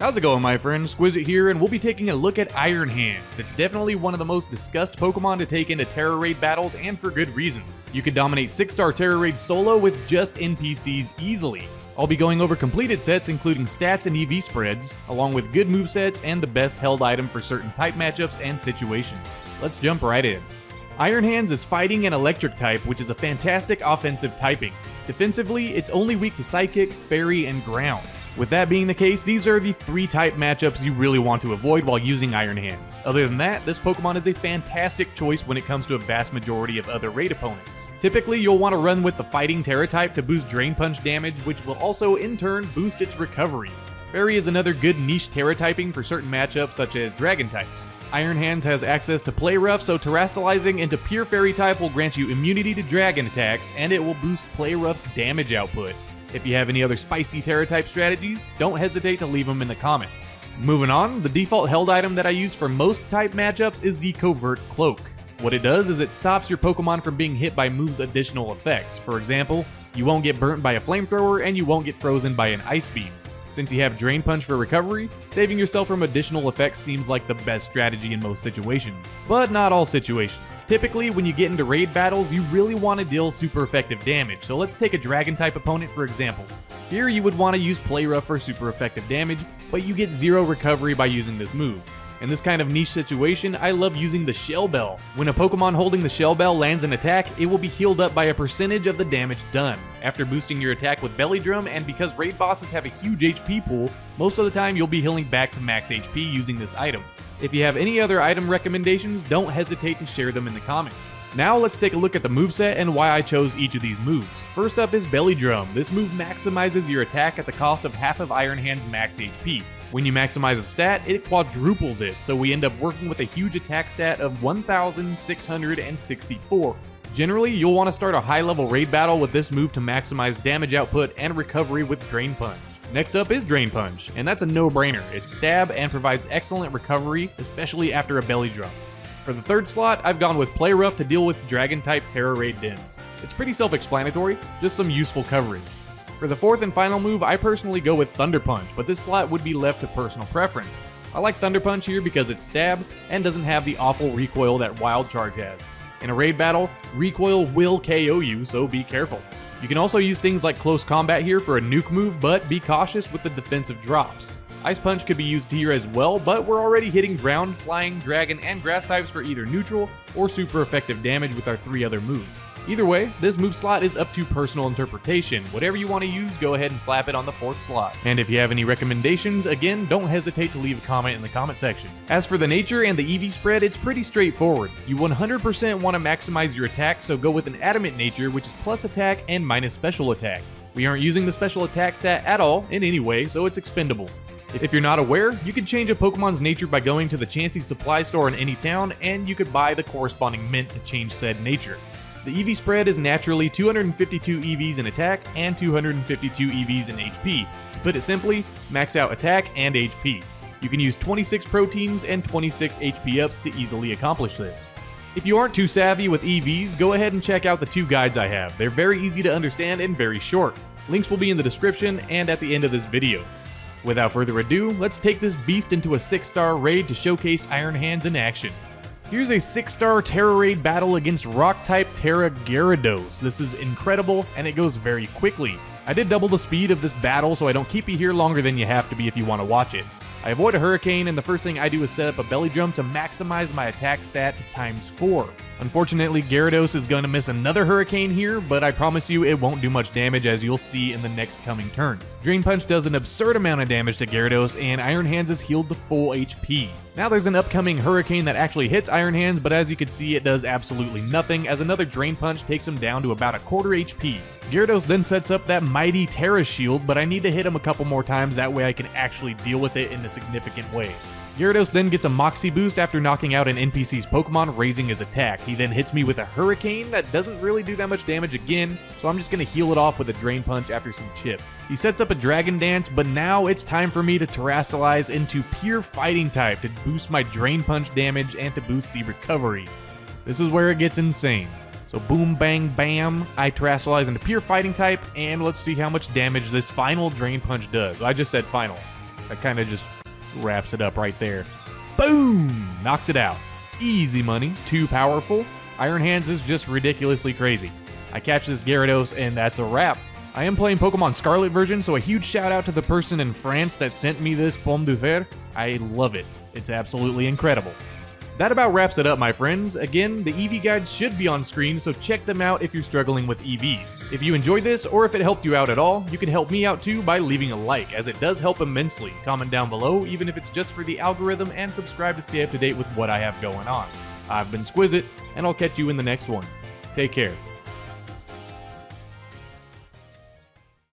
How's it going, my friend? Skwizzit here, and we'll be taking a look at Iron Hands. It's definitely one of the most discussed Pokemon to take into Tera Raid battles, and for good reasons. You can dominate 6-star Tera Raid solo with just NPCs easily. I'll be going over completed sets including stats and EV spreads, along with good movesets and the best held item for certain type matchups and situations. Let's jump right in. Iron Hands is fighting and electric type, which is a fantastic offensive typing. Defensively, it's only weak to Psychic, Fairy, and Ground. With that being the case, these are the 3 type matchups you really want to avoid while using Iron Hands. Other than that, this Pokemon is a fantastic choice when it comes to a vast majority of other raid opponents. Typically, you'll want to run with the Fighting Tera type to boost Drain Punch damage, which will also in turn boost its recovery. Fairy is another good niche Tera typing for certain matchups such as Dragon types. Iron Hands has access to Play Rough, so Terastallizing into pure Fairy type will grant you immunity to Dragon attacks, and it will boost Play Rough's damage output. If you have any other spicy Tera type strategies, don't hesitate to leave them in the comments. Moving on, the default held item that I use for most type matchups is the Covert Cloak. What it does is it stops your Pokemon from being hit by moves' additional effects. For example, you won't get burnt by a flamethrower and you won't get frozen by an ice beam. Since you have Drain Punch for recovery, saving yourself from additional effects seems like the best strategy in most situations. But not all situations. Typically, when you get into raid battles, you really want to deal super effective damage, so let's take a Dragon type opponent for example. Here you would want to use Play Rough for super effective damage, but you get 0 recovery by using this move. In this kind of niche situation, I love using the Shell Bell. When a Pokemon holding the Shell Bell lands an attack, it will be healed up by a percentage of the damage done. After boosting your attack with Belly Drum, and because raid bosses have a huge HP pool, most of the time you'll be healing back to max HP using this item. If you have any other item recommendations, don't hesitate to share them in the comments. Now let's take a look at the moveset and why I chose each of these moves. First up is Belly Drum. This move maximizes your attack at the cost of half of Iron Hand's max HP. When you maximize a stat, it quadruples it, so we end up working with a huge attack stat of 1,664. Generally, you'll want to start a high-level raid battle with this move to maximize damage output and recovery with Drain Punch. Next up is Drain Punch, and that's a no-brainer. It's stab and provides excellent recovery, especially after a Belly Drum. For the third slot, I've gone with Play Rough to deal with Dragon-type Tera Raid Dens. It's pretty self-explanatory, just some useful coverage. For the fourth and final move, I personally go with Thunder Punch, but this slot would be left to personal preference. I like Thunder Punch here because it's stab and doesn't have the awful recoil that Wild Charge has. In a raid battle, recoil will KO you, so be careful. You can also use things like Close Combat here for a nuke move, but be cautious with the defensive drops. Ice Punch could be used here as well, but we're already hitting ground, flying, dragon, and grass types for either neutral or super effective damage with our 3 other moves. Either way, this move slot is up to personal interpretation. Whatever you want to use, go ahead and slap it on the 4th slot. And if you have any recommendations, again, don't hesitate to leave a comment in the comment section. As for the nature and the EV spread, it's pretty straightforward. You 100% want to maximize your attack, so go with an Adamant nature, which is plus attack and minus special attack. We aren't using the special attack stat at all in any way, so it's expendable. If you're not aware, you can change a Pokemon's nature by going to the Chansey supply store in any town, and you could buy the corresponding mint to change said nature. The EV spread is naturally 252 EVs in attack and 252 EVs in HP. To put it simply, max out attack and HP. You can use 26 proteins and 26 HP ups to easily accomplish this. If you aren't too savvy with EVs, go ahead and check out the 2 guides I have. They're very easy to understand and very short. Links will be in the description and at the end of this video. Without further ado, let's take this beast into a 6-star raid to showcase Iron Hands in action. Here's a 6-star Tera Raid battle against Rock-type Star Gyarados. This is incredible, and it goes very quickly. I did double the speed of this battle, so I don't keep you here longer than you have to be if you want to watch it. I avoid a Hurricane, and the first thing I do is set up a Belly Drum to maximize my attack stat to ×4. Unfortunately, Gyarados is going to miss another Hurricane here, but I promise you it won't do much damage as you'll see in the next coming turns. Drain Punch does an absurd amount of damage to Gyarados, and Iron Hands is healed to full HP. Now there's an upcoming Hurricane that actually hits Iron Hands, but as you can see it does absolutely nothing as another Drain Punch takes him down to about a quarter HP. Gyarados then sets up that mighty Tera Shield, but I need to hit him a couple more times, that way I can actually deal with it in a significant way. Gyarados then gets a Moxie boost after knocking out an NPC's Pokemon, raising his attack. He then hits me with a Hurricane that doesn't really do that much damage again, so I'm just going to heal it off with a Drain Punch after some chip. He sets up a Dragon Dance, but now it's time for me to Terastallize into pure Fighting type to boost my Drain Punch damage and to boost the recovery. This is where it gets insane. So boom, bang, bam, I Terastallize into pure Fighting type, and let's see how much damage this final Drain Punch does. I just said final. That kind of just wraps it up right there. Boom! Knocks it out. Easy money, too powerful. Iron Hands is just ridiculously crazy. I catch this Gyarados and that's a wrap. I am playing Pokemon Scarlet version, so a huge shout out to the person in France that sent me this pomme de fer. I love it. It's absolutely incredible. That about wraps it up, my friends. Again, the EV guides should be on screen, so check them out if you're struggling with EVs. If you enjoyed this, or if it helped you out at all, you can help me out too by leaving a like, as it does help immensely. Comment down below, even if it's just for the algorithm, and subscribe to stay up to date with what I have going on. I've been Skwizzit, and I'll catch you in the next one. Take care.